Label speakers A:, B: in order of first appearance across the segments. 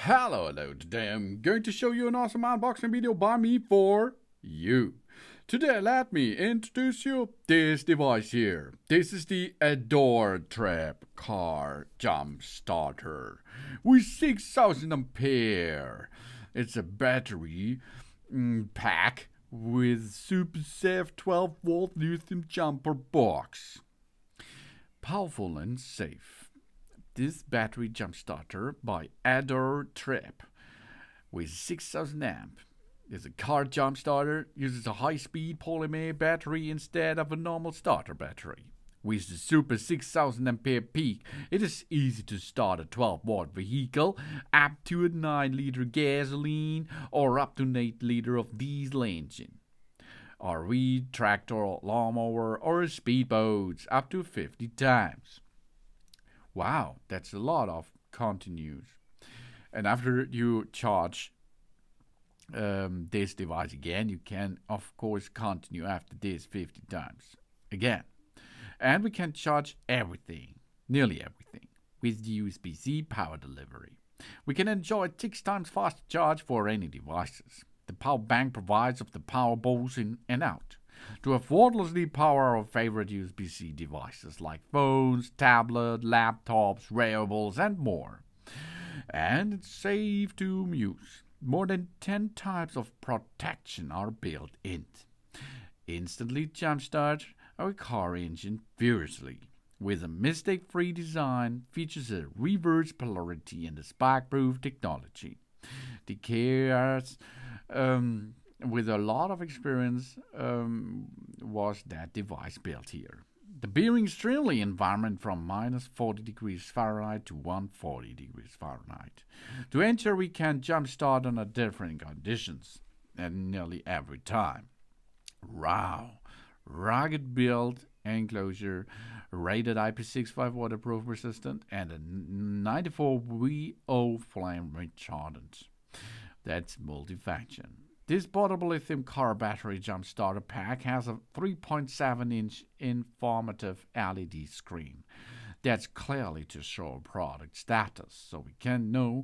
A: Hello, today I'm going to show you an awesome unboxing video by me for you. Today let me introduce you this device here. This is the Adore Trap car jump starter with 6000 ampere. It's a battery pack with super safe 12 volt lithium jumper box. Powerful and safe. This battery jump starter by Adore Trap with 6000 amp is a car jump starter, uses a high-speed polymer battery instead of a normal starter battery. With the super 6000 ampere peak, it is easy to start a 12-watt vehicle up to a 9-liter gasoline or up to an 8-liter of diesel engine. RV, tractor, lawnmower, or speedboats up to 50 times. Wow, that's a lot of continues. And after you charge this device again, you can of course continue after this 50 times again. And we can charge everything, nearly everything, with USB-C power delivery. We can enjoy 6 times faster charge for any devices. The power bank provides of the power both in and out to effortlessly power our favorite USB-C devices like phones, tablets, laptops, wearables, and more. And it's safe to use. More than 10 types of protection are built in. Instantly jumpstart our car engine furiously. With a mistake-free design, features a reverse polarity and a spark-proof technology. The cars with a lot of experience was that device built here. The bearings friendly environment from minus 40 degrees Fahrenheit to 140 degrees Fahrenheit. To enter, we can jump start under different conditions and nearly every time. Wow! Rugged build enclosure, rated IP65 waterproof resistant, and a 94 VO flame retardant. That's multifunction. This portable lithium car battery jump starter pack has a 3.7-inch informative LED screen. That's clearly to show product status, so we can know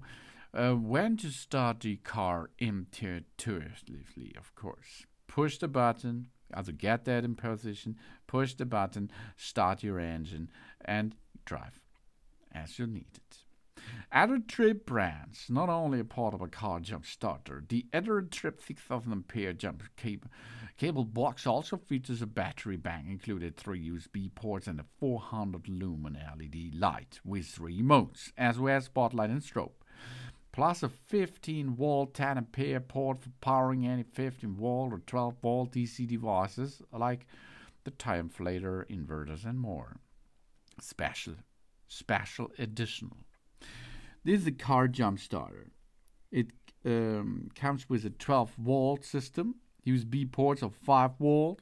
A: when to start the car intuitively, of course. Push the button, get that in position, push the button, start your engine, and drive as you need it. Adore Trap brands not only a portable car jump starter. The Adore Trap 6000 ampere jump cable box also features a battery bank included, 3 USB ports, and a 400 lumen LED light with 3 modes, as well as spotlight and strobe. Plus a 15-volt 10 ampere port for powering any 15-volt or 12-volt DC devices like the tire inflator, inverters, and more. Special additional. This is a car jump starter. It comes with a 12-volt system, USB ports of 5 volt,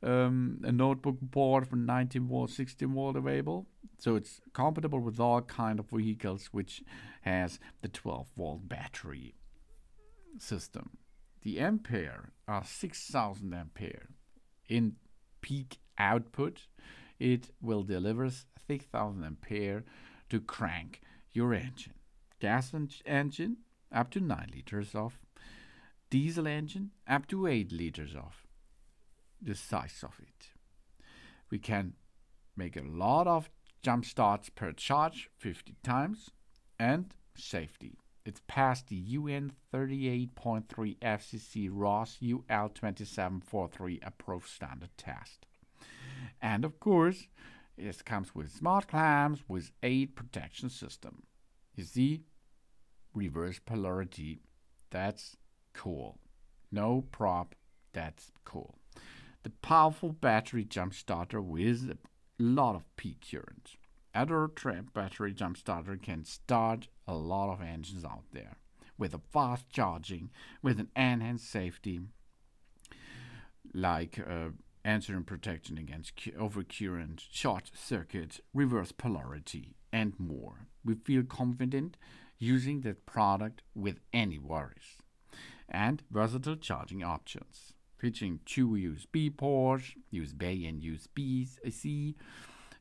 A: a notebook port for 19 volt, 16 volt available. So it's compatible with all kind of vehicles which has the 12-volt battery system. The ampere are 6000 ampere. In peak output, it will deliver 6000 ampere to crank your engine. Gas engine up to 9 liters of. Diesel engine up to 8 liters of. The size of it. We can make a lot of jump starts per charge 50 times, and safety. It's passed the UN 38.3 FCC RoHS UL 2743 approved standard test. And of course, it comes with smart clamps with 8 protection system. You see, reverse polarity, that's cool. No prop, that's cool. The powerful battery jump starter with a lot of peak current. Adore Trap battery jump starter can start a lot of engines out there with a fast charging, with an enhanced safety like answering protection against overcurrent, short circuit, reverse polarity, and more. We feel confident using that product with any worries. And versatile charging options, featuring 2 USB ports, USB A and USB-C,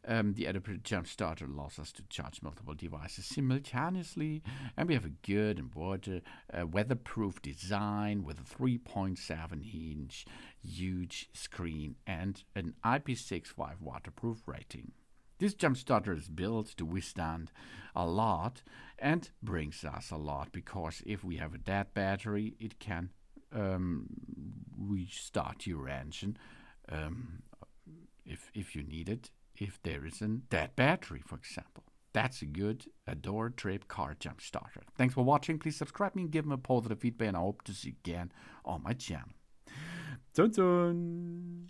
A: The Adaptive Jump Starter allows us to charge multiple devices simultaneously, and we have a good and weatherproof design with a 3.7-inch huge screen and an IP65 waterproof rating. This jump starter is built to withstand a lot and brings us a lot, because if we have a dead battery, it can restart your engine if you need it, if there is a dead battery, for example. That's a good Adore Trip car jump starter. Thanks for watching. Please subscribe me and give me a positive feedback, and I hope to see you again on my channel. Dun dun!